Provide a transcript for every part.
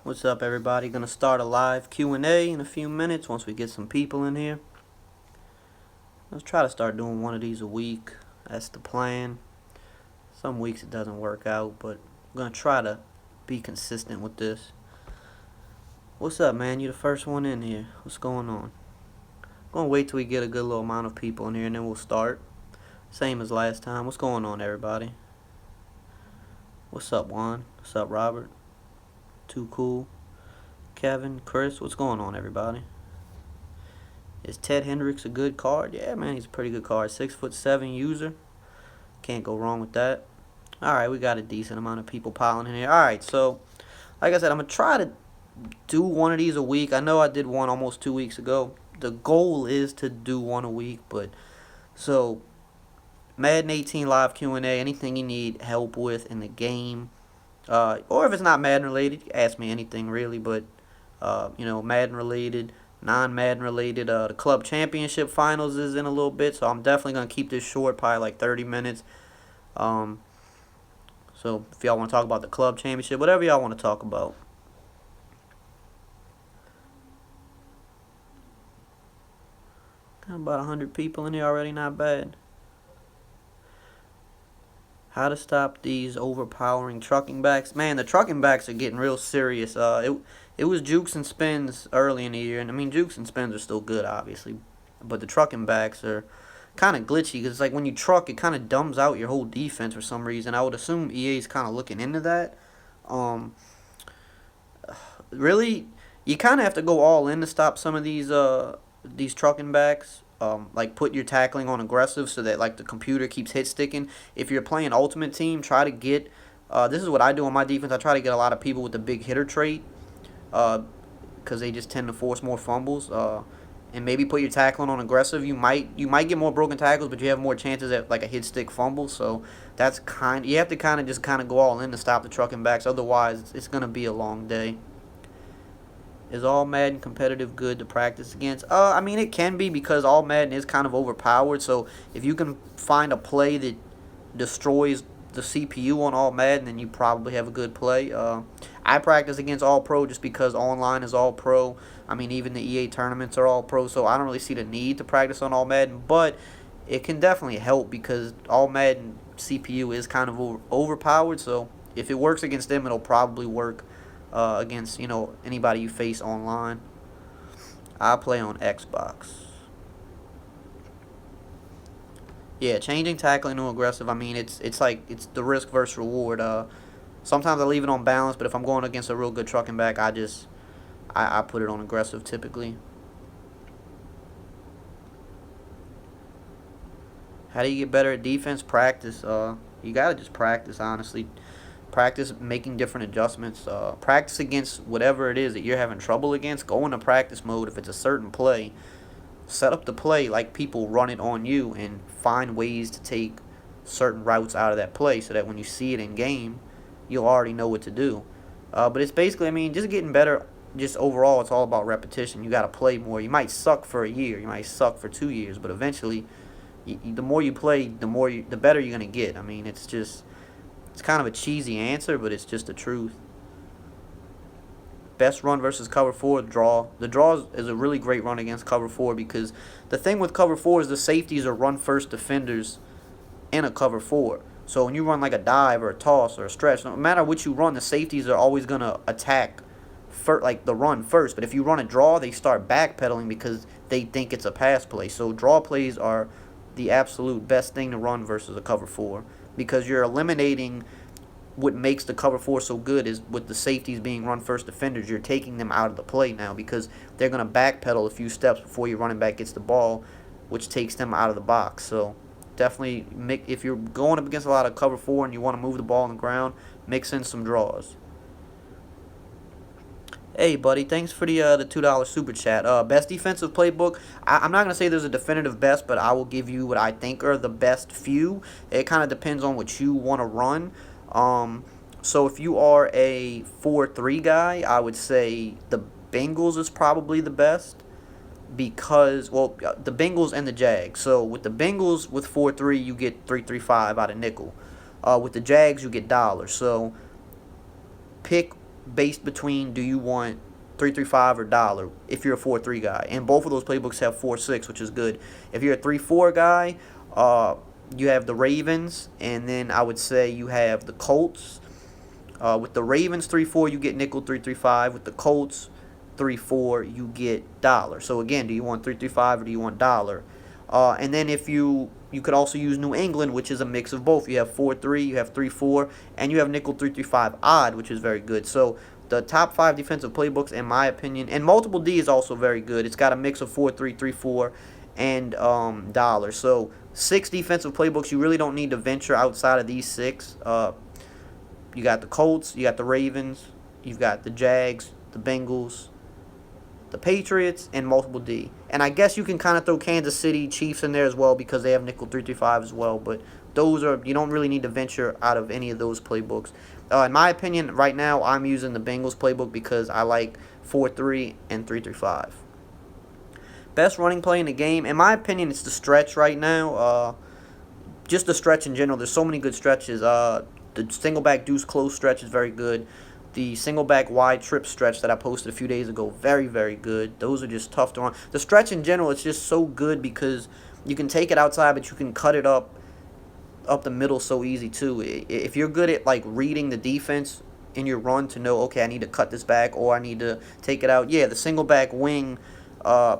What's up, everybody? Gonna start a live Q&A in a few minutes once we get some people in here. Let's try to start doing one of these a week. That's the plan. Some weeks it doesn't work out, but I'm gonna try to be consistent with this. What's up, man? You the first one in here. What's going on? I'm gonna wait till we get a good little amount of people in here and then we'll start. Same as last time. What's going on, everybody? What's up, Juan? What's up, Robert? Too cool. Kevin, Chris, what's going on, everybody? Is Ted Hendricks a good card? Yeah, man, he's a pretty good card. 6'7" user. Can't go wrong with that. Alright, we got a decent amount of people piling in here. Alright, so, like I said, I'm going to try to do one of these a week. I know I did one almost 2 weeks ago. The goal is to do one a week, but, so, Madden 18 live Q&A, anything you need help with in the game. Or if it's not Madden related, ask me anything really, but Madden related, non-Madden related. The club championship finals is in a little bit, so I'm definitely going to keep this short, probably like 30 minutes. So if y'all want to talk about the club championship, whatever y'all want to talk about. Got about 100 people in here already, not bad. How to stop these overpowering trucking backs. Man, the trucking backs are getting real serious. It was jukes and spins early in the year. And, I mean, jukes and spins are still good, obviously. But the trucking backs are kind of glitchy. Because it's like when you truck, it kind of dumbs out your whole defense for some reason. I would assume EA's kind of looking into that. Really, you kind of have to go all in to stop some of these trucking backs. Like put your tackling on aggressive so that like the computer keeps hit sticking. If you're playing Ultimate Team, try to get this is what I do on my defense. I try to get a lot of people with the big hitter trait because they just tend to force more fumbles. And maybe put your tackling on aggressive. You might get more broken tackles, but you have more chances at like a hit stick fumble. So that's you have to just go all in to stop the trucking backs. Otherwise, it's gonna be a long day. Is all Madden competitive good to practice against? I mean, it can be because all Madden is kind of overpowered. So if you can find a play that destroys the CPU on all Madden, then you probably have a good play. I practice against all pro just because online is all pro. I mean, even the EA tournaments are all pro, so I don't really see the need to practice on all Madden. But it can definitely help because all Madden CPU is kind of overpowered. So if it works against them, it'll probably work against anybody you face online. I play on Xbox. Yeah, changing tackling to aggressive. I mean, it's the risk versus reward. Sometimes I leave it on balance, but if I'm going against a real good trucking back, I put it on aggressive typically. How do you get better at defense? Practice. You gotta just practice, honestly. Practice making different adjustments. Practice against whatever it is that you're having trouble against. Go into practice mode. If it's a certain play, set up the play like people run it on you and find ways to take certain routes out of that play so that when you see it in game, you'll already know what to do. But it's basically, I mean, just getting better. Just overall, it's all about repetition. You got to play more. You might suck for a year. You might suck for 2 years. But eventually, the more you play, the better you're going to get. I mean, it's kind of a cheesy answer, but it's just the truth. Best run versus cover 4, draw. The draw is a really great run against cover 4 because the thing with cover 4 is the safeties are run first defenders in a cover 4. So when you run like a dive or a toss or a stretch, no matter what you run, the safeties are always going to attack like the run first. But if you run a draw, they start backpedaling because they think it's a pass play. So draw plays are the absolute best thing to run versus a cover 4 because you're eliminating what makes the cover 4 so good is with the safeties being run first defenders. You're taking them out of the play now because they're going to backpedal a few steps before your running back gets the ball, which takes them out of the box. So definitely, if you're going up against a lot of cover 4 and you want to move the ball on the ground, mix in some draws. Hey, buddy, thanks for the $2 super chat. Best defensive playbook. I'm not going to say there's a definitive best, but I will give you what I think are the best few. It kind of depends on what you want to run. So if you are a 4-3 guy, I would say the Bengals is probably the best because, well, the Bengals and the Jags. So with the Bengals, with 4-3, you get 3-3-5 out of nickel. With the Jags, you get dollar. So pick based between do you want 3-3-5 or dollar if you're a 4-3 guy. And both of those playbooks have 4-6, which is good. If you're a 3-4 guy, you have the Ravens, and then I would say you have the Colts. With the Ravens 3-4, you get nickel 3-3-5. With the Colts 3-4, you get dollar. So again, do you want 3-3-5 or do you want dollar? And then if you could also use New England, which is a mix of both. You have 4-3, you have 3-4, and you have nickel 3-3-5 odd, which is very good. So the top 5 defensive playbooks, in my opinion, and multiple D is also very good. It's got a mix of 4-3, 3-4, and dollar. So 6 defensive playbooks. You really don't need to venture outside of these 6. You got the Colts, you got the Ravens, you've got the Jags, the Bengals, the Patriots, and multiple D. And I guess you can kind of throw Kansas City Chiefs in there as well because they have nickel 3-3-5 as well. But those are, you don't really need to venture out of any of those playbooks. In my opinion, right now, I'm using the Bengals playbook because I like 4-3 and 3-3-5. Best running play in the game, in my opinion, it's the stretch right now. Just the stretch in general. There's so many good stretches. The single back deuce close stretch is very good. The single back wide trip stretch that I posted a few days ago, very, very good. Those are just tough to run. The stretch in general, it's just so good because you can take it outside, but you can cut it up the middle so easy too. If you're good at like reading the defense in your run to know, okay, I need to cut this back or I need to take it out. Yeah, the single back wing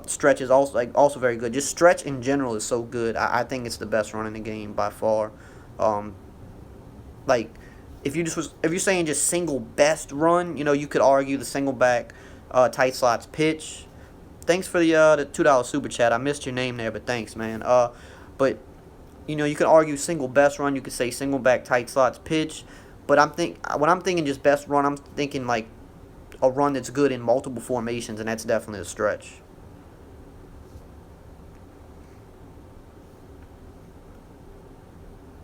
stretch is also very good. Just stretch in general is so good. I think it's the best run in the game by far. If you're saying just single best run, you could argue the single back tight slots pitch. Thanks for the $2 super chat. I missed your name there, but thanks, man. But you could argue single best run. You could say single back tight slots pitch. But when I'm thinking just best run, I'm thinking like a run that's good in multiple formations, and that's definitely a stretch.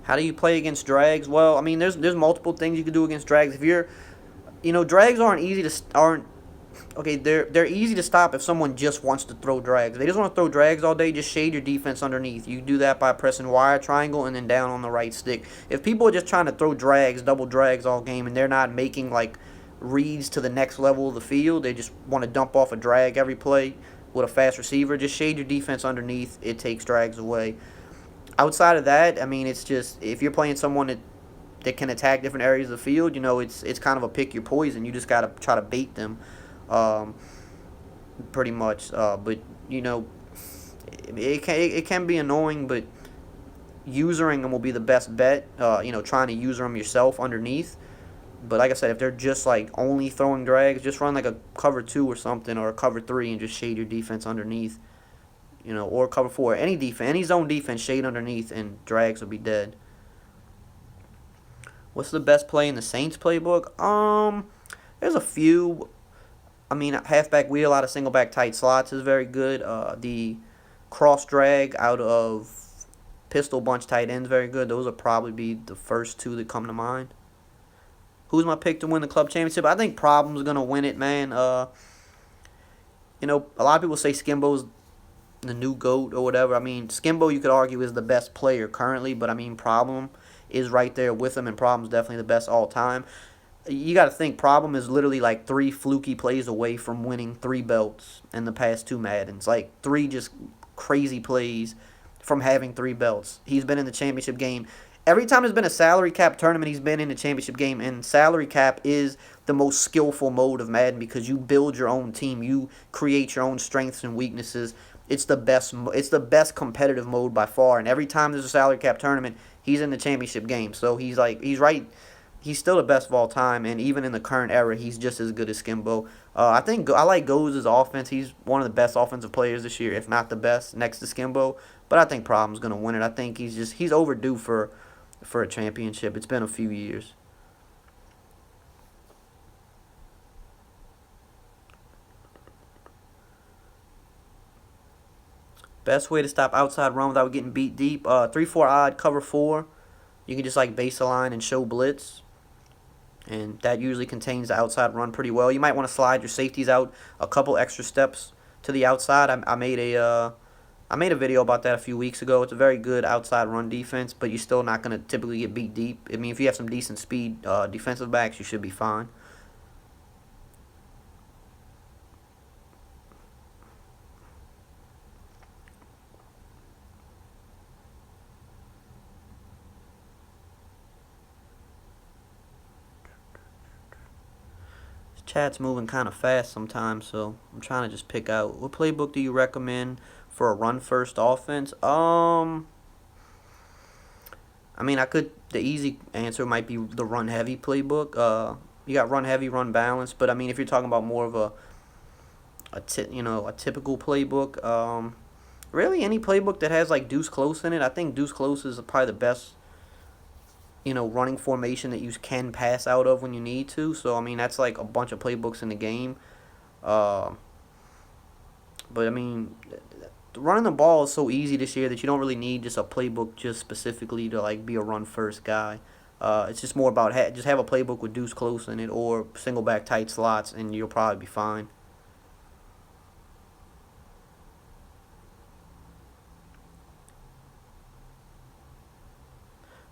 How do you play against drags? Well, I mean, there's multiple things you can do against drags. If you're, drags they're easy to stop if someone just wants to throw drags. If they just want to throw drags all day, just shade your defense underneath. You do that by pressing wire triangle and then down on the right stick. If people are just trying to throw drags, double drags all game, and they're not making like reads to the next level of the field, they just want to dump off a drag every play with a fast receiver, just shade your defense underneath. It takes drags away. Outside of that, I mean, it's just if you're playing someone that can attack different areas of the field, it's kind of a pick your poison. You just got to try to bait them, pretty much. But it can be annoying, but usering them will be the best bet. Trying to user them yourself underneath. But like I said, if they're just like only throwing drags, just run like a cover 2 or something or a cover 3 and just shade your defense underneath. Or cover 4, any defense, any zone defense, shade underneath, and drags will be dead. What's the best play in the Saints playbook? There's a few. I mean, halfback wheel out of single back tight slots is very good. The cross drag out of pistol bunch tight ends very good. Those will probably be the first 2 that come to mind. Who's my pick to win the club championship? I think Problem's gonna win it, man. A lot of people say Skimbo's the new GOAT or whatever. I mean, Skimbo, you could argue, is the best player currently, but I mean, Problem is right there with him, and Problem's definitely the best all time. You got to think, Problem is literally like 3 fluky plays away from winning 3 belts in the past 2 Maddens. Like 3 just crazy plays from having 3 belts. He's been in the championship game. Every time there's been a salary cap tournament, he's been in the championship game, and salary cap is the most skillful mode of Madden because you build your own team. You create your own strengths and weaknesses. It's the best competitive mode by far, and every time there's a salary cap tournament, he's in the championship game. So he's right. He's still the best of all time, and even in the current era, he's just as good as Skimbo. I like Goes' offense. He's one of the best offensive players this year, if not the best, next to Skimbo. But I think Problem's gonna win it. I think he's overdue for a championship. It's been a few years. Best way to stop outside run without getting beat deep. 3-4 odd, cover 4. You can just like base a line and show blitz. And that usually contains the outside run pretty well. You might want to slide your safeties out a couple extra steps to the outside. I made a video about that a few weeks ago. It's a very good outside run defense, but you're still not going to typically get beat deep. I mean, if you have some decent speed defensive backs, you should be fine. Chat's moving kind of fast sometimes, so I'm trying to just pick out what playbook do you recommend for a run first offense. I mean, the easy answer might be the run heavy playbook. You got run heavy, run balance, but I mean, if you're talking about more of a typical playbook, really any playbook that has like deuce close in it. I think deuce close is probably the best, running formation that you can pass out of when you need to. So I mean, that's like a bunch of playbooks in the game. Uh, but I mean, running the ball is so easy this year that you don't really need just a playbook just specifically to like be a run first guy. It's just more about just have a playbook with deuce close in it or single back tight slots, and you'll probably be fine.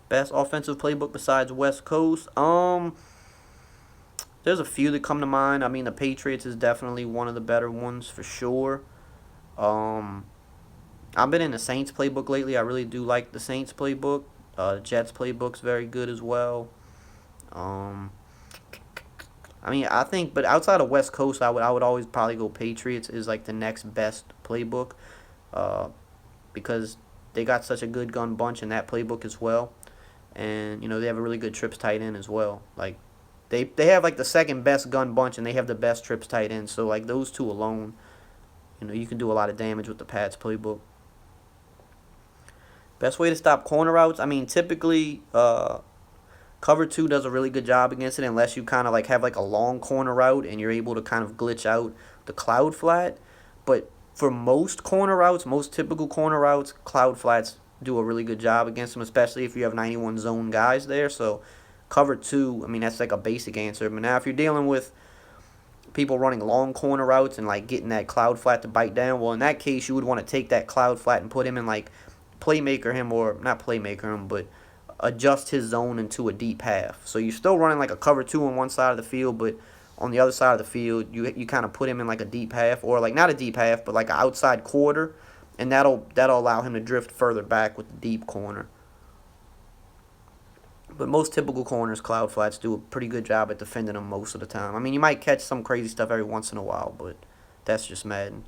Best offensive playbook besides West Coast. There's a few that come to mind. I mean, the Patriots is definitely one of the better ones for sure. Um, I've been in the Saints playbook lately. I really do like the Saints playbook. The Jets playbook's very good as well. Um, I mean, I think, but outside of West Coast, I would always probably go Patriots is like the next best playbook, uh, because they got such a good gun bunch in that playbook as well, and they have a really good trips tight end as well. Like they have like the second best gun bunch, and they have the best trips tight end. So like those two alone, you can do a lot of damage with the Pats playbook. Best way to stop corner routes. I mean, typically, cover two does a really good job against it, unless you kind of like have like a long corner route and you're able to kind of glitch out the cloud flat. But for most corner routes, most typical corner routes, cloud flats do a really good job against them, especially if you have 91 zone guys there. So cover two, I mean, that's like a basic answer. But now if you're dealing with people running long corner routes and like getting that cloud flat to bite down, well, in that case, you would want to take that cloud flat and put him in like playmaker him, or not playmaker him, but adjust his zone into a deep half. So you're still running like a cover two on one side of the field, but on the other side of the field, you kind of put him in like a deep half, or like not a deep half, but like an outside quarter, and that'll allow him to drift further back with the deep corner. But most typical corners, cloud flats, do a pretty good job at defending them most of the time. I mean, you might catch some crazy stuff every once in a while, but that's just Madden.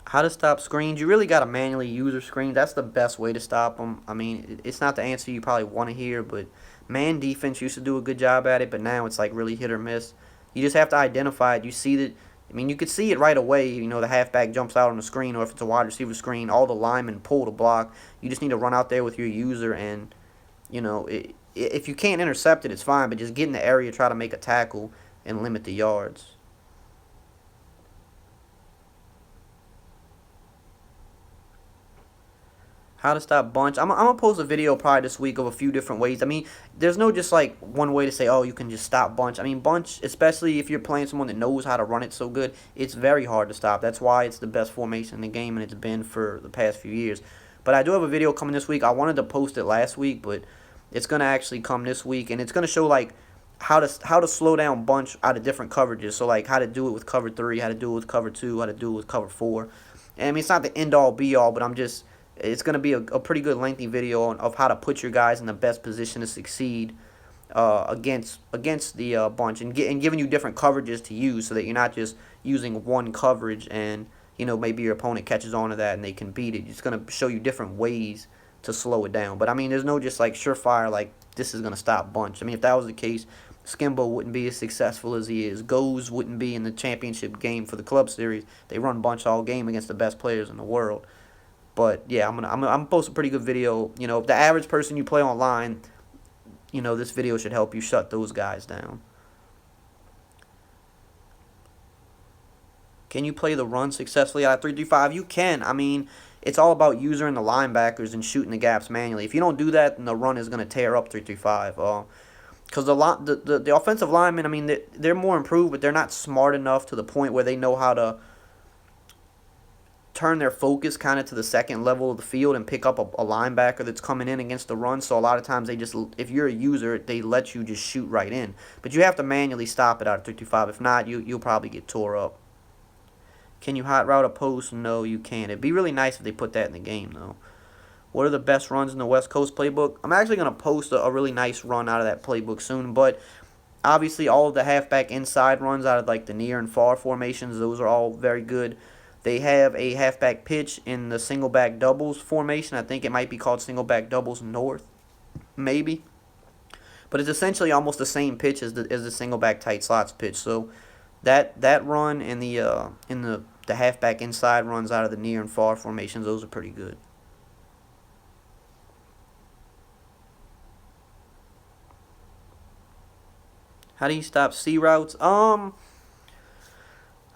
How to stop screens? You really got to manually use your screen. That's the best way to stop them. I mean, it's not the answer you probably want to hear, but man defense used to do a good job at it, but now it's like really hit or miss. You just have to identify it. You see that. I mean, you could see it right away. The halfback jumps out on the screen, or if it's a wide receiver screen, all the linemen pull to block. You just need to run out there with your user, and if you can't intercept it, it's fine. But just get in the area, try to make a tackle, and limit the yards. How to stop bunch. I'm going to post a video probably this week of a few different ways. I mean, there's no just like one way to say, oh, you can just stop bunch. I mean, bunch, especially if you're playing someone that knows how to run it so good, it's very hard to stop. That's why it's the best formation in the game, and it's been for the past few years. But I do have a video coming this week. I wanted to post it last week, but it's going to actually come this week, and it's going to show like how to slow down bunch out of different coverages. So like how to do it with cover 3, how to do it with cover 2, how to do it with cover 4. And I mean, it's not the end all be all, but it's going to be a pretty good lengthy video of how to put your guys in the best position to succeed against the bunch, and giving you different coverages to use, so that you're not just using one coverage and maybe your opponent catches on to that and they can beat it. It's going to show you different ways to slow it down. But I mean, there's no just like surefire like this is going to stop bunch. I mean, if that was the case, Skimbo wouldn't be as successful as he is. Goes wouldn't be in the championship game for the club series. They run bunch all game against the best players in the world. But yeah, I'm post a pretty good video. If the average person you play online, this video should help you shut those guys down. Can you play the run successfully out of 3-3-5? You can. I mean, it's all about user and the linebackers and shooting the gaps manually. If you don't do that, then the run is going to tear up 3-3-5. Because the offensive linemen, I mean, they're more improved, but they're not smart enough to the point where they know how to turn their focus kind of to the second level of the field and pick up a linebacker that's coming in against the run. So a lot of times if you're a user, they let you just shoot right in. But you have to manually stop it out of 3-5. If not, you'll probably get tore up. Can you hot route a post? No, you can't. It'd be really nice if they put that in the game, though. What are the best runs in the West Coast playbook? I'm actually going to post a really nice run out of that playbook soon, but obviously all of the halfback inside runs out of like the near and far formations, those are all very good. They have a halfback pitch in the single back doubles formation. I think it might be called single back doubles north, maybe. But it's essentially almost the same pitch as the single back tight slots pitch. So that run and the halfback inside runs out of the near and far formations, those are pretty good. How do you stop C routes?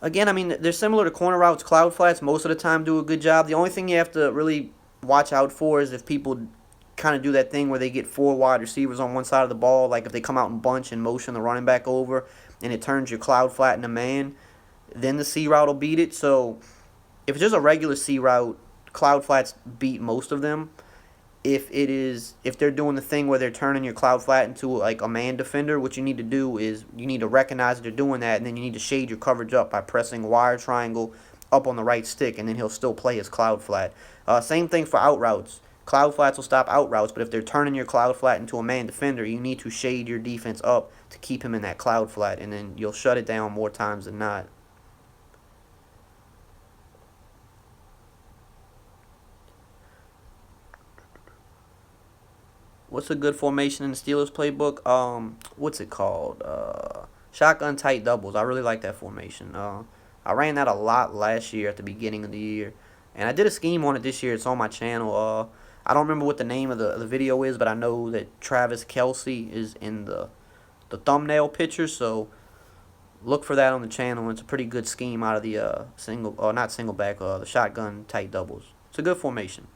Again, I mean, they're similar to corner routes. Cloud flats most of the time do a good job. The only thing you have to really watch out for is if people kind of do that thing where they get 4 wide receivers on one side of the ball, like if they come out in bunch and motion the running back over, and it turns your cloud flat into man, then the C route will beat it. So if it's just a regular C route, cloud flats beat most of them. If they're doing the thing where they're turning your cloud flat into like a man defender, what you need to do is you need to recognize that they're doing that, and then you need to shade your coverage up by pressing wire triangle up on the right stick, and then he'll still play his cloud flat. Same thing for out routes. Cloud flats will stop out routes, but if they're turning your cloud flat into a man defender, you need to shade your defense up to keep him in that cloud flat, and then you'll shut it down more times than not. What's a good formation in the Steelers playbook? What's it called? Shotgun tight doubles. I really like that formation. I ran that a lot last year at the beginning of the year, and I did a scheme on it this year. It's on my channel. I don't remember what the name of the video is, but I know that Travis Kelce is in the thumbnail picture, so look for that on the channel. It's a pretty good scheme out of the not single back, the shotgun tight doubles. It's a good formation.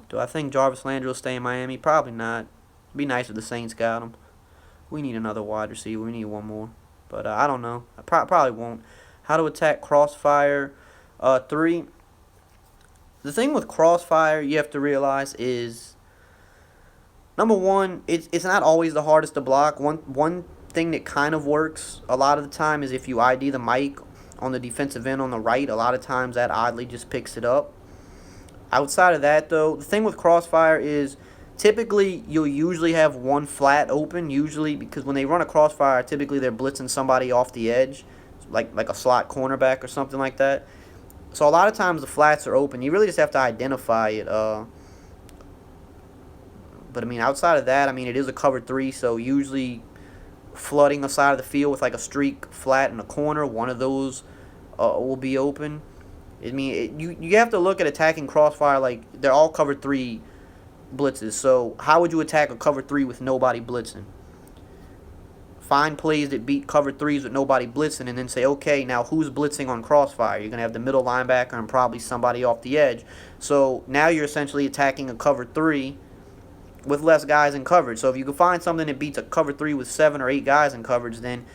Do I think Jarvis Landry will stay in Miami? Probably not. It'd be nice if the Saints got him. We need another wide receiver. We need one more. But I don't know. I probably won't. How to attack Crossfire 3. The thing with Crossfire you have to realize is, number one, it's not always the hardest to block. One thing that kind of works a lot of the time is if you ID the mic on the defensive end on the right. A lot of times that oddly just picks it up. Outside of that, though, the thing with Crossfire is typically you'll usually have one flat open, usually because when they run a Crossfire, typically they're blitzing somebody off the edge, like a slot cornerback or something like that. So a lot of times the flats are open. You really just have to identify it. But, I mean, outside of that, I mean, it is a cover 3, so usually flooding the side of the field with like a streak flat in a corner, one of those will be open. I mean, you have to look at attacking Crossfire like they're all cover 3 blitzes. So how would you attack a cover 3 with nobody blitzing? Find plays that beat cover 3s with nobody blitzing, and then say, okay, now who's blitzing on Crossfire? You're going to have the middle linebacker and probably somebody off the edge. So now you're essentially attacking a cover 3 with less guys in coverage. So if you can find something that beats a cover 3 with 7 or 8 guys in coverage, then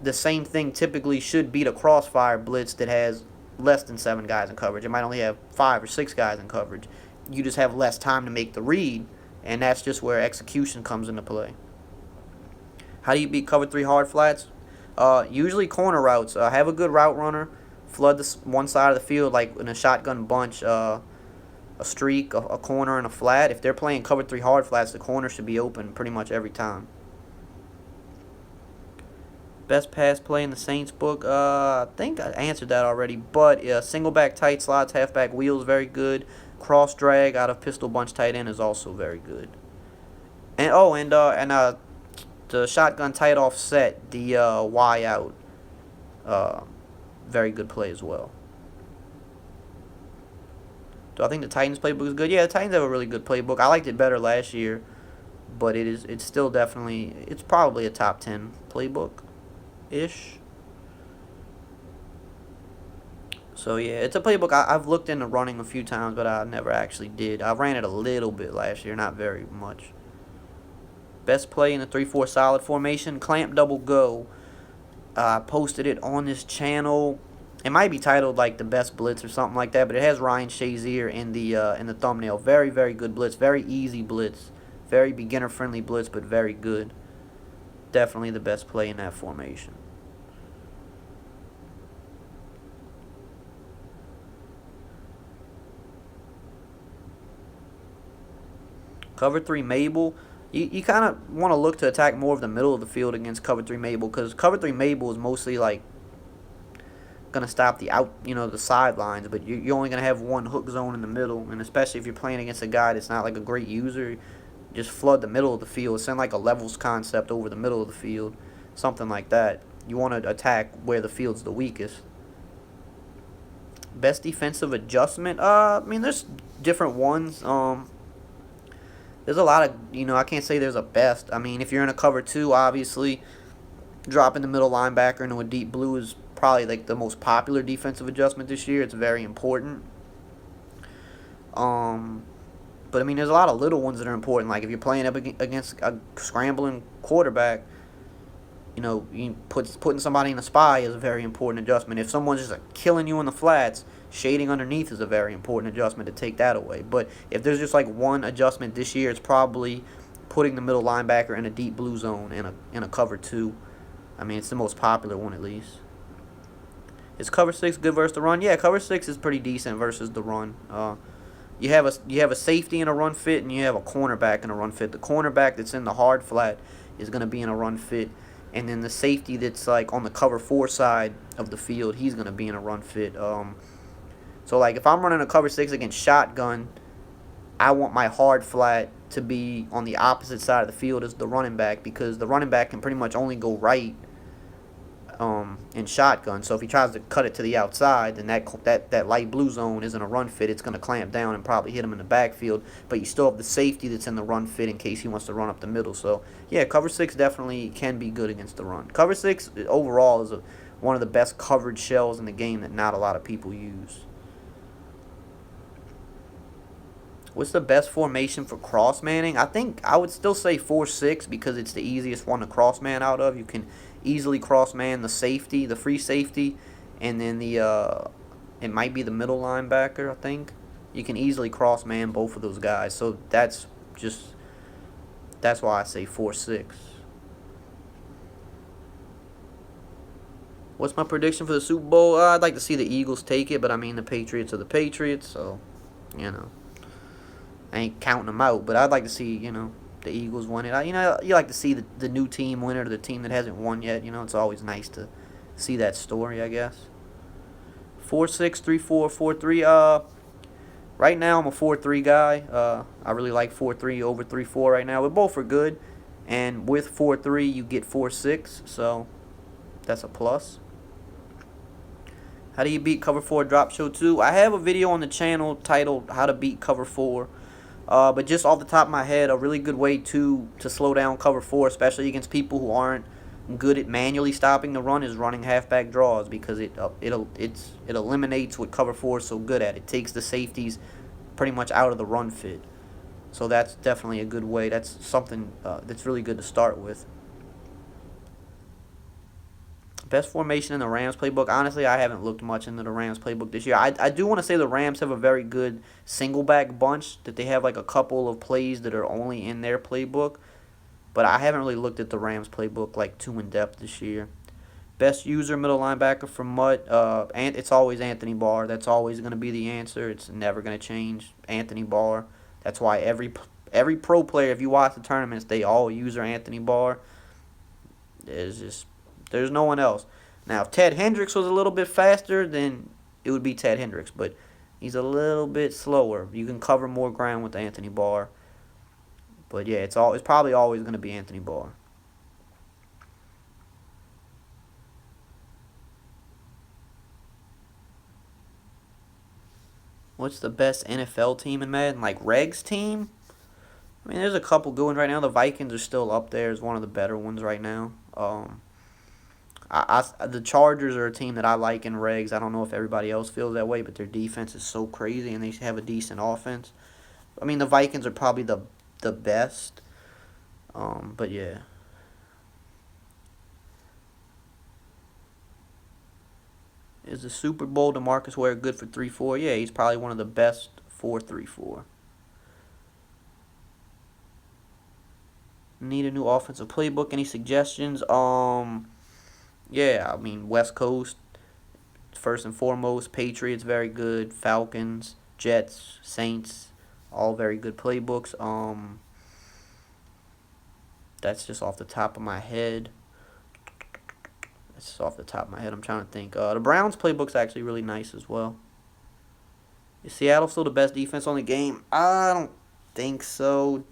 the same thing typically should beat a Crossfire blitz that has less than 7 guys in coverage. It might only have 5 or 6 guys in coverage. You just have less time to make the read, and that's just where execution comes into play. How do you beat cover 3 hard flats? Usually corner routes. Have a good route runner. Flood one side of the field like in a shotgun bunch. A streak, a corner, and a flat. If they're playing cover 3 hard flats, the corner should be open pretty much every time. Best pass play in the Saints book. I think I answered that already. But single back tight slots, halfback wheels, very good. Cross drag out of pistol bunch tight end is also very good. And the shotgun tight offset, the Y out, very good play as well. Do I think the Titans playbook is good? Yeah, the Titans have a really good playbook. I liked it better last year, but it's still definitely, it's probably a top 10 playbook ish. So yeah, it's a playbook I've looked into running a few times, but I never actually did. I ran it a little bit last year, not very much. Best play in the 3-4 solid formation, clamp double go. I posted it on this channel. It might be titled like the best blitz or something like that, but it has Ryan Shazier in the thumbnail. Very, very good blitz, very easy blitz, very beginner friendly blitz, but very good. Definitely the best play in that formation. Cover 3 Mabel. You kind of want to look to attack more of the middle of the field against Cover 3 Mabel, because Cover 3 Mabel is mostly like going to stop the the sidelines, but you're only going to have one hook zone in the middle, and especially if you're playing against a guy that's not like a great user, just flood the middle of the field. Send like a levels concept over the middle of the field, something like that. You want to attack where the field's the weakest. Best defensive adjustment? I mean, there's different ones. There's a lot of, I can't say there's a best. I mean, if you're in a cover 2, obviously, dropping the middle linebacker into a deep blue is probably like the most popular defensive adjustment this year. It's very important. But I mean, there's a lot of little ones that are important. Like if you're playing up against a scrambling quarterback, putting somebody in a spy is a very important adjustment. If someone's just killing you in the flats, shading underneath is a very important adjustment to take that away. But if there's just like one adjustment this year, it's probably putting the middle linebacker in a deep blue zone in a cover 2. I mean, it's the most popular one at least. Is cover 6 good versus the run? Yeah, cover 6 is pretty decent versus the run. You have a safety in a run fit, and you have a cornerback in a run fit. The cornerback that's in the hard flat is going to be in a run fit, and then the safety that's like on the cover 4 side of the field, he's going to be in a run fit. So like if I'm running a cover 6 against shotgun, I want my hard flat to be on the opposite side of the field as the running back, because the running back can pretty much only go right in shotgun. So if he tries to cut it to the outside, then that light blue zone isn't a run fit. It's going to clamp down and probably hit him in the backfield. But you still have the safety that's in the run fit in case he wants to run up the middle. So yeah, cover 6 definitely can be good against the run. Cover 6 overall is one of the best coverage shells in the game that not a lot of people use. What's the best formation for cross manning? I think I would still say 4-6 because it's the easiest one to cross man out of. You can easily cross man the safety, the free safety, and then it might be the middle linebacker, I think. You can easily cross man both of those guys. So that's why I say 4-6. What's my prediction for the Super Bowl? I'd like to see the Eagles take it, but I mean the Patriots are the Patriots, so I ain't counting them out, but I'd like to see, the Eagles win it. You like to see the new team win it, or the team that hasn't won yet. It's always nice to see that story, I guess. 4-6, 3-4, 4-3. Right now I'm a 4-3 guy. I really like 4-3 over 3-4 right now. But both are good, and with 4-3 you get 4-6, so that's a plus. How do you beat cover 4 drop show 2? I have a video on the channel titled How to Beat Cover 4. But just off the top of my head, a really good way to slow down cover 4, especially against people who aren't good at manually stopping the run, is running halfback draws, because it eliminates what cover 4 is so good at. It takes the safeties pretty much out of the run fit. So that's definitely a good way. That's something that's really good to start with. Best formation in the Rams playbook. Honestly, I haven't looked much into the Rams playbook this year. I do want to say the Rams have a very good single back bunch, that they have like a couple of plays that are only in their playbook. But I haven't really looked at the Rams playbook like too in depth this year. Best user middle linebacker for Mutt. And it's always Anthony Barr. That's always going to be the answer. It's never going to change. Anthony Barr. That's why every pro player, if you watch the tournaments, they all use Anthony Barr. There's no one else. Now, if Ted Hendricks was a little bit faster, then it would be Ted Hendricks. But he's a little bit slower. You can cover more ground with Anthony Barr. But yeah, it's probably always going to be Anthony Barr. What's the best NFL team in Madden? Like Reg's team? I mean, there's a couple good ones right now. The Vikings are still up there as one of the better ones right now. The Chargers are a team that I like in regs. I don't know if everybody else feels that way, but their defense is so crazy, and they have a decent offense. I mean, the Vikings are probably the best. But yeah. Is the Superbowl DeMarcus Ware good for 3-4? Yeah, he's probably one of the best for 3-4. Need a new offensive playbook. Any suggestions? Yeah, I mean, West Coast, first and foremost. Patriots, very good. Falcons, Jets, Saints, all very good playbooks. That's just off the top of my head. That's just off the top of my head. I'm trying to think. The Browns playbook's actually really nice as well. Is Seattle still the best defense on the game? I don't think so.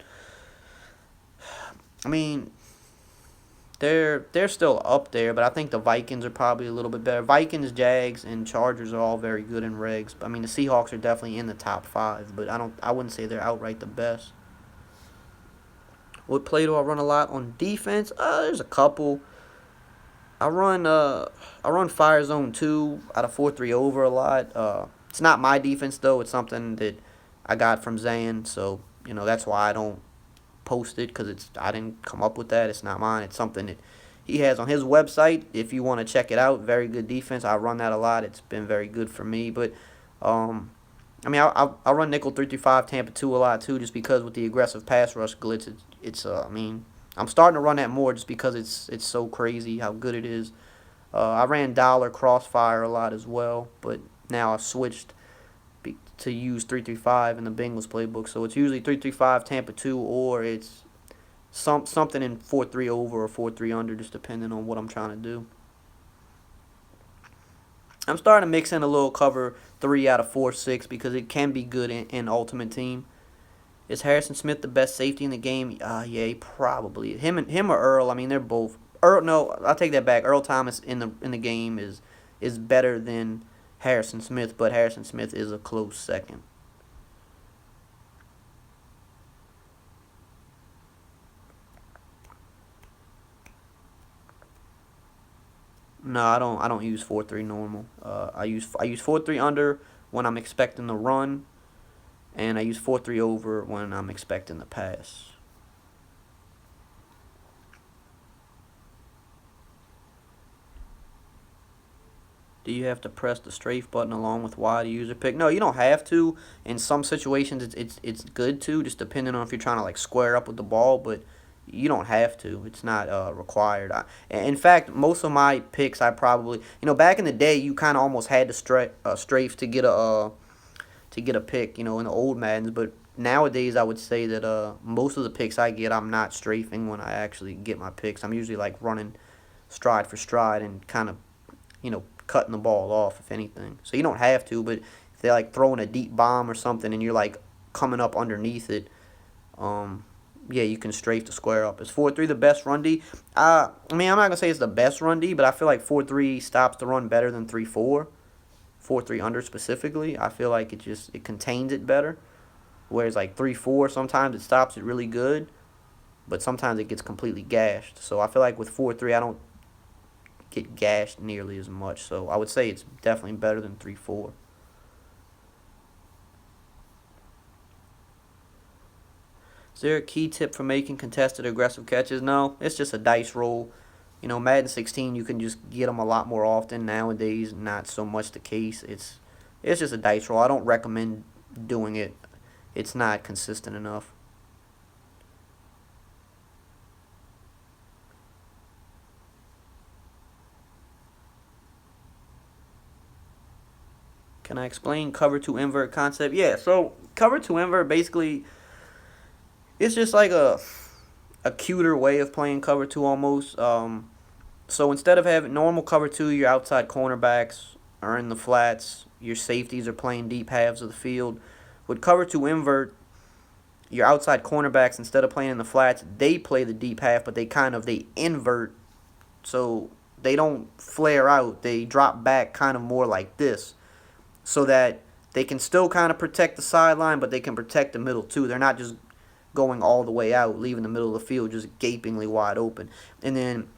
I mean, they're still up there, but I think the Vikings are probably a little bit better. Vikings, Jags, and Chargers are all very good in regs. I mean, the Seahawks are definitely in the top 5, but I wouldn't say they're outright the best. What play do I run a lot on defense? There's a couple. I run Fire Zone 2 out of 4-3 over a lot. It's not my defense though. It's something that I got from Zan, so that's why I don't post it, because I didn't come up with that. It's not mine. It's something that he has on his website. If you want to check it out, very good defense. I run that a lot. It's been very good for me. But I mean, I run nickel 3-5 Tampa 2 a lot too, just because with the aggressive pass rush glitch, I mean, I'm starting to run that more just because it's so crazy how good it is. I ran dollar Crossfire a lot as well, but now I've switched to use 3-5 in the Bengals playbook. So it's usually 3-5 Tampa 2, or it's something in 4-3 over or 4-3 under, just depending on what I'm trying to do. I'm starting to mix in a little cover 3 out of 4-6 because it can be good in Ultimate Team. Is Harrison Smith the best safety in the game? Yeah, probably. Him or Earl. I mean, they're both. No, I'll take that back. Earl Thomas in the game is better than Harrison Smith, but Harrison Smith is a close second. No, I don't use 4-3 normal. I use 4-3 under when I'm expecting the run, and I use 4-3 over when I'm expecting the pass. Do you have to press the strafe button along with Y to use a pick? No, you don't have to. In some situations, it's good to, just depending on if you're trying to square up with the ball, but you don't have to. It's not required. In fact, most of my picks, I probably, back in the day, you kind of almost had to strafe to get a pick, in the old Maddens. But nowadays, I would say that most of the picks I get, I'm not strafing when I actually get my picks. I'm usually running stride for stride and kind of, cutting the ball off, if anything. So you don't have to, but if they're throwing a deep bomb or something and you're coming up underneath it, yeah, you can strafe to square up. Is 4-3 the best run D? I mean, I'm not gonna say it's the best run D, but I feel like 4-3 stops the run better than 3-4. 4-3 under specifically, I feel like it contains it better. Whereas 3-4, sometimes it stops it really good, but sometimes it gets completely gashed. So I feel like with 4-3, I don't get gashed nearly as much. So I would say it's definitely better than 3-4. Is there a key tip for making contested aggressive catches? No, it's just a dice roll. Madden 16, you can just get them a lot more often. Nowadays, not so much the case. It's just a dice roll. I don't recommend doing it. It's not consistent enough. Can I explain cover 2 invert concept? Yeah, so cover 2 invert basically, it's just a cuter way of playing cover 2 almost. So instead of having normal cover 2, your outside cornerbacks are in the flats, your safeties are playing deep halves of the field. With cover 2 invert, your outside cornerbacks, instead of playing in the flats, they play the deep half, but they invert, so they don't flare out. They drop back kind of more like this, so that they can still kind of protect the sideline, but they can protect the middle too. They're not just going all the way out, leaving the middle of the field just gapingly wide open. And then,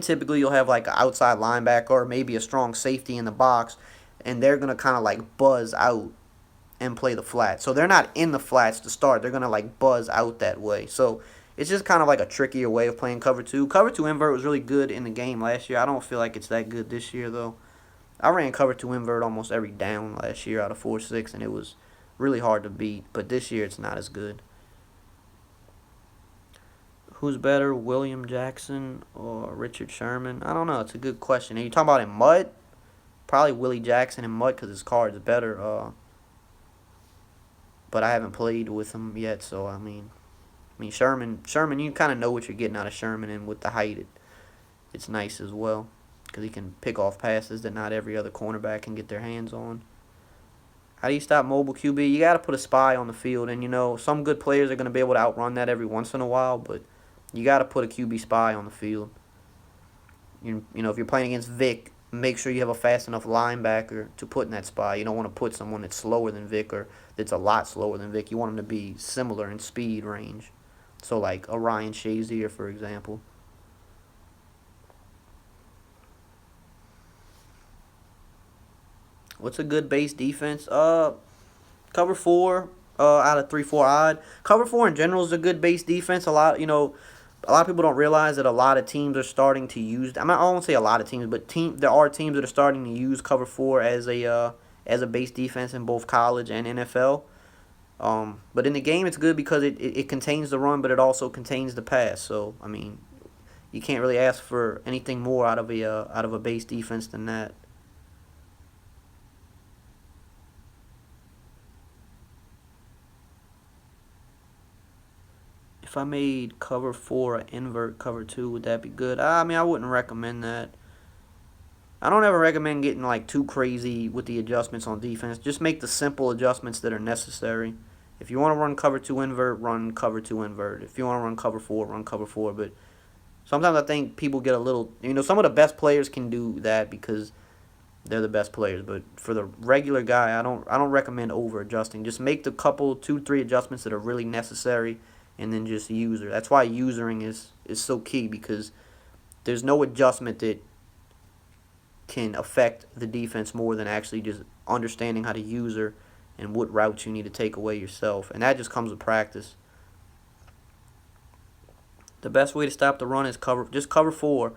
typically you'll have an outside linebacker or maybe a strong safety in the box, and they're going to kind of buzz out and play the flat. So they're not in the flats to start. They're going to buzz out that way. So it's just kind of a trickier way of playing cover 2. Cover 2 invert was really good in the game last year. I don't feel like it's that good this year, though. I ran cover 2 invert almost every down last year out of 4-6, and it was really hard to beat. But this year it's not as good. Who's better, William Jackson or Richard Sherman? I don't know. It's a good question. Are you talking about in mud? Probably Willie Jackson in mud because his card's better. But I haven't played with him yet, so I mean, I mean, Sherman, you kind of know what you're getting out of Sherman, and with the height, it's nice as well because he can pick off passes that not every other cornerback can get their hands on. How do you stop mobile QB? You got to put a spy on the field, and some good players are going to be able to outrun that every once in a while, but you got to put a QB spy on the field. If you're playing against Vic, make sure you have a fast enough linebacker to put in that spy. You don't want to put someone that's slower than Vic or that's a lot slower than Vic. You want them to be similar in speed range. So like a Ryan Shazier, for example. What's a good base defense? Cover 4 out of 3-4 odd. Cover 4 in general is a good base defense. A lot of people don't realize that a lot of teams are starting to use. I won't say a lot of teams, but there are teams that are starting to use cover 4 as a base defense in both college and NFL. But in the game, it's good because it contains the run, but it also contains the pass. So I mean, you can't really ask for anything more out of a base defense than that. If I made cover 4 an invert cover 2, would that be good? I mean, I wouldn't recommend that. I don't ever recommend getting like too crazy with the adjustments on defense. Just make the simple adjustments that are necessary. If you want to run cover 2 invert, run cover 2 invert. If you want to run cover 4, run cover 4. But sometimes I think people get a little, some of the best players can do that because they're the best players. But for the regular guy, I don't recommend over adjusting. Just make the couple 2-3 adjustments that are really necessary, and then just user. That's why usering is so key, because there's no adjustment that can affect the defense more than actually just understanding how to user and what routes you need to take away yourself. And that just comes with practice. The best way to stop the run is cover 4.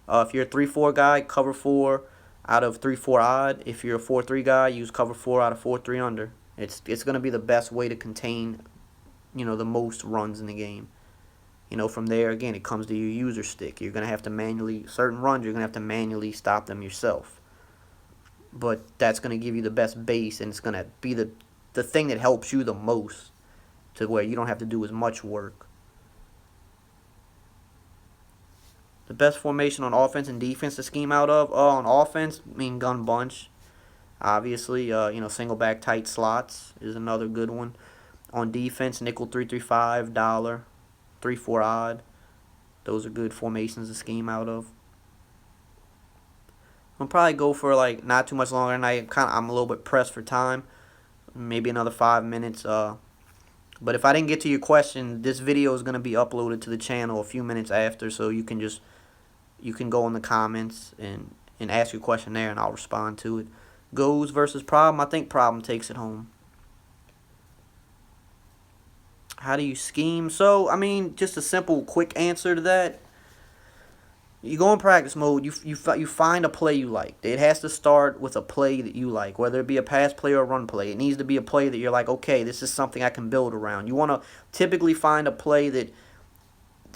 If you're a 3-4 guy, cover 4 out of 3-4 odd. If you're a 4-3 guy, use cover 4 out of 4-3 under. It's going to be the best way to contain the most runs in the game. From there, again, it comes to your user stick. You're going to have to certain runs, you're going to have to manually stop them yourself. But that's going to give you the best base, and it's going to be the thing that helps you the most, to where you don't have to do as much work. The best formation on offense and defense to scheme out of? On offense, gun bunch. Obviously, single back tight slots is another good one. On defense, nickel 3-3-5, dollar, 3-4 odd. Those are good formations to scheme out of. I'll probably go for not too much longer tonight. I'm a little bit pressed for time. Maybe another 5 minutes. But if I didn't get to your question, this video is going to be uploaded to the channel a few minutes after, so you can go in the comments and ask your question there, and I'll respond to it. Goes versus problem. I think problem takes it home. How do you scheme? So, just a simple, quick answer to that. You go in practice mode, you find a play you like. It has to start with a play that you like, whether it be a pass play or a run play. It needs to be a play that you're like, okay, this is something I can build around. You want to typically find a play that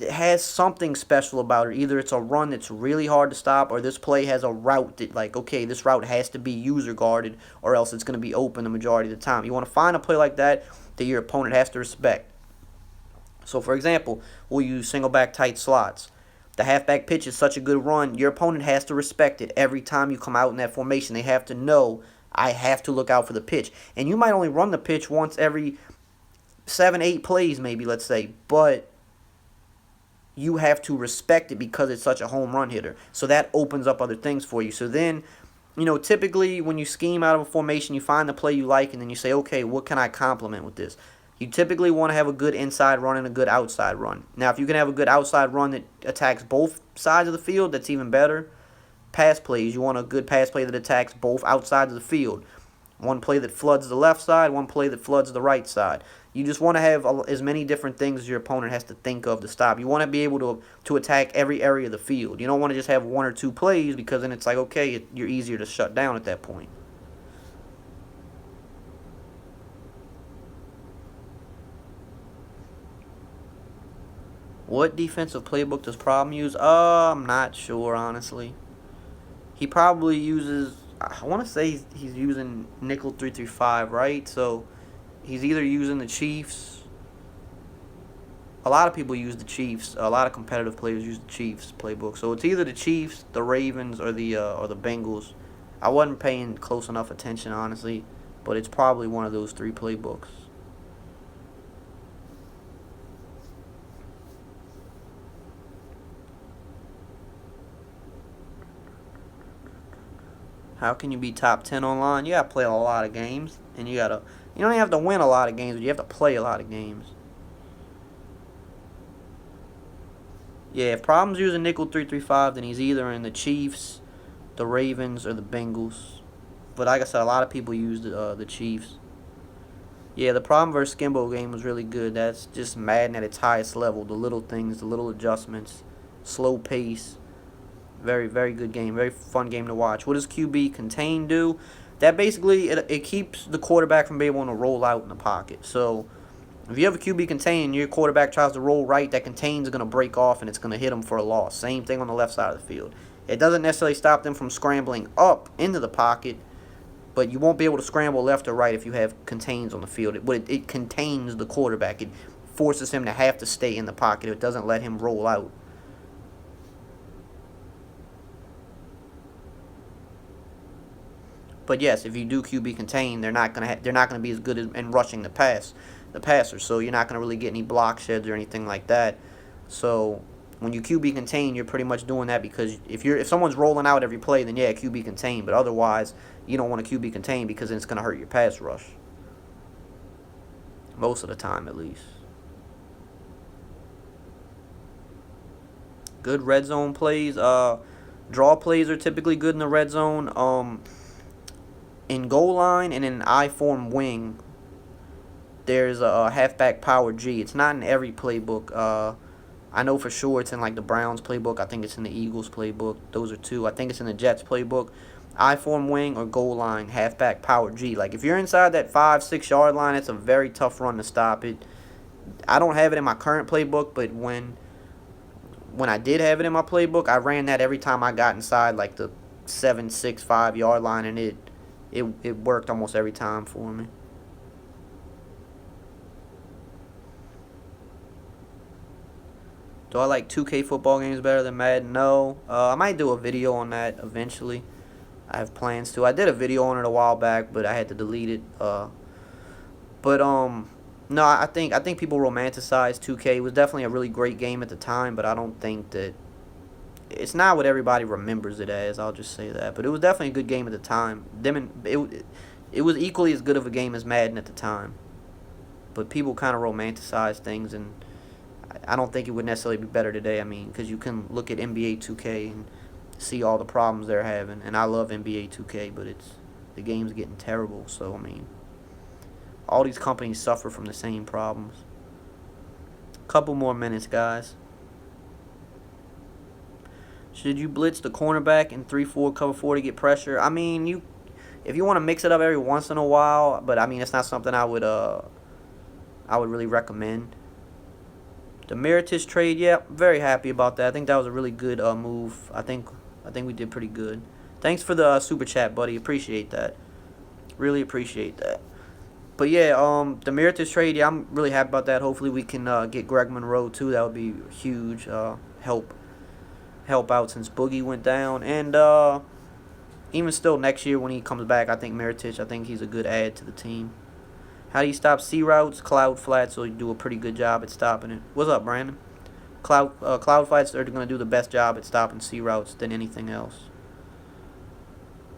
has something special about it. Either it's a run that's really hard to stop, or this play has a route that, okay, this route has to be user guarded, or else it's going to be open the majority of the time. You want to find a play like that your opponent has to respect. So, for example, we'll use single back tight slots. The halfback pitch is such a good run, your opponent has to respect it every time you come out in that formation. They have to know, I have to look out for the pitch. And you might only run the pitch once every 7-8 plays, maybe, let's say. But you have to respect it because it's such a home run hitter. So that opens up other things for you. So then, typically when you scheme out of a formation, you find the play you like, and then you say, okay, what can I complement with this? You typically want to have a good inside run and a good outside run. Now, if you can have a good outside run that attacks both sides of the field, that's even better. Pass plays, you want a good pass play that attacks both outsides of the field. One play that floods the left side, one play that floods the right side. You just want to have as many different things as your opponent has to think of to stop. You want to be able to attack every area of the field. You don't want to just have 1 or 2 plays, because then it's like, okay, you're easier to shut down at that point. What defensive playbook does Problem use? I'm not sure, honestly. He probably uses, I want to say he's using nickel 3-3-5, right? So he's either using the Chiefs a lot of people use the Chiefs. A lot of competitive players use the Chiefs playbook. So it's either the Chiefs, the Ravens, or the Bengals. I wasn't paying close enough attention, honestly, but it's probably one of those three playbooks. How can you be top 10 online? You gotta play a lot of games, and you don't even have to win a lot of games, but you have to play a lot of games. Yeah, if Problem's using nickel 335, then he's either in the Chiefs, the Ravens, or the Bengals. But like I said, a lot of people use the Chiefs. Yeah, the Problem versus Skimbo game was really good. That's just Madden at its highest level. The little things, the little adjustments, slow pace. Very, very good game. Very fun game to watch. What does QB contain do? That basically, it keeps the quarterback from being able to roll out in the pocket. So if you have a QB contain and your quarterback tries to roll right, that contain is going to break off and it's going to hit him for a loss. Same thing on the left side of the field. It doesn't necessarily stop them from scrambling up into the pocket, but you won't be able to scramble left or right if you have contains on the field. It contains the quarterback. It forces him to have to stay in the pocket. It doesn't let him roll out. But yes, if you do QB contain, they're not gonna be as good in rushing the passer. So you're not gonna really get any block sheds or anything like that. So when you QB contain, you're pretty much doing that because if someone's rolling out every play, then yeah, QB contain. But otherwise, you don't want to QB contain because then it's gonna hurt your pass rush. Most of the time, at least. Good red zone plays. Draw plays are typically good in the red zone. In goal line and in I-form wing, there's a Halfback Power G. It's not in every playbook. I know for sure it's in like the Browns playbook. I think it's in the Eagles playbook. Those are two. I think it's in the Jets playbook. I-form wing or goal line, Halfback Power G. Like if you're inside that 5-6 yard line, it's a very tough run to stop it. I don't have it in my current playbook, but when I did have it in my playbook, I ran that every time I got inside like the 7, 6, 5 yard line, and it worked almost every time for me. Do I like 2K football games better than Madden? No. I might do a video on that eventually. I have plans to. I did a video on it a while back, but I had to delete it. No, I think people romanticize 2K. It was definitely a really great game at the time, but I don't think that it's not what everybody remembers it as. I'll just say that. But it was definitely a good game at the time. It was equally as good of a game as Madden at the time. But people kind of romanticize things, and I don't think it would necessarily be better today. I mean, because you can look at NBA 2K and see all the problems they're having. And I love NBA 2K, but the game's getting terrible. So, I mean, all these companies suffer from the same problems. Couple more minutes, guys. Should you blitz the cornerback in 3-4 cover 4 to get pressure? I mean, if you want to mix it up every once in a while, but I mean, it's not something I would really recommend. The Meritage Trade, yeah, very happy about that. I think that was a really good move. I think we did pretty good. Thanks for the super chat, buddy. Appreciate that. Really appreciate that. But yeah, the Meritage Trade, yeah, I'm really happy about that. Hopefully we can get Greg Monroe too. That would be huge. Help out since Boogie went down. And even still next year when he comes back, I think Meritage, I think he's a good add to the team. How do you stop C-routes? Cloud flats, so you do a pretty good job at stopping it. What's up, Brandon? Cloud flats are going to do the best job at stopping C-routes than anything else.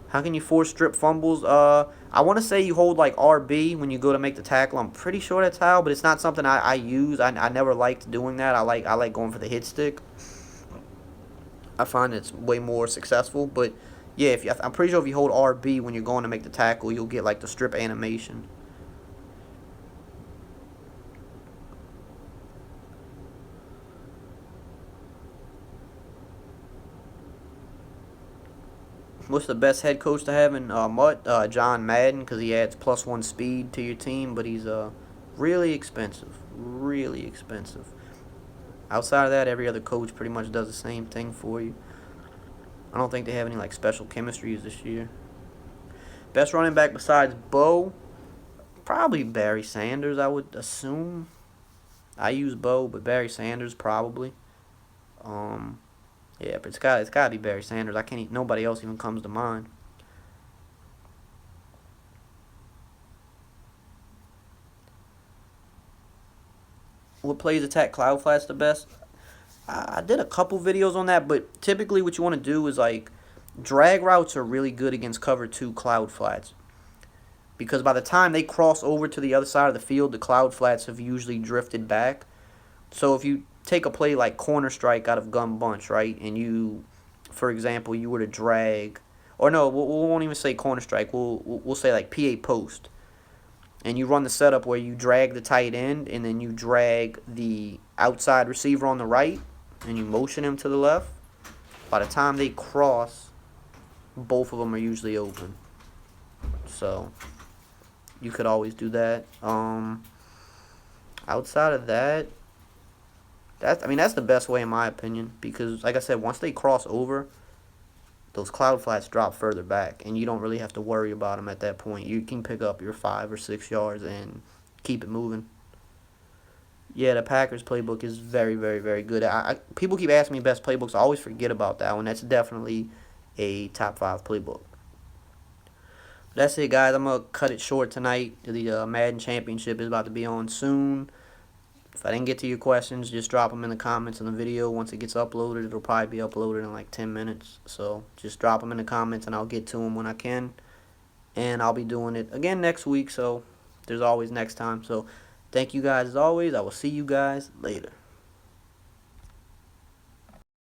How can you force strip fumbles? I want to say you hold like RB when you go to make the tackle. I'm pretty sure that's how, but it's not something I use. I never liked doing that. I like going for the hit stick. I find it's way more successful. But yeah, I'm pretty sure if you hold RB when you're going to make the tackle, you'll get like the strip animation. What's the best head coach to have in MUT? John Madden, because he adds +1 speed to your team, but he's really expensive. Really expensive. Outside of that, every other coach pretty much does the same thing for you. I don't think they have any like special chemistries this year. Best running back besides Bo? Probably Barry Sanders, I would assume. I use Bo, but Barry Sanders probably. Yeah, but it's gotta be Barry Sanders. I can't. Nobody else even comes to mind. What plays attack Cloud Flash the best? I did a couple videos on that, but typically what you want to do is like drag routes are really good against cover 2 Cloud Flats, because by the time they cross over to the other side of the field, the Cloud Flats have usually drifted back. So if you take a play like corner strike out of gun bunch, right, and you, for example, you were to drag, or no, we won't even say corner strike. We'll say like PA post, and you run the setup where you drag the tight end and then you drag the outside receiver on the right and you motion him to the left. By the time they cross, both of them are usually open. So you could always do that. Outside of that, that's the best way in my opinion, because like I said, once they cross over, those Cloud Flats drop further back, and you don't really have to worry about them at that point. You can pick up your 5 or 6 yards and keep it moving. Yeah, the Packers playbook is very, very, very good. People keep asking me best playbooks. I always forget about that one. That's definitely a top 5 playbook. That's it, guys. I'm going to cut it short tonight. The Madden Championship is about to be on soon. If I didn't get to your questions, just drop them in the comments on the video. Once it gets uploaded, it'll probably be uploaded in like 10 minutes. So just drop them in the comments, and I'll get to them when I can. And I'll be doing it again next week, so there's always next time. So thank you guys as always. I will see you guys later.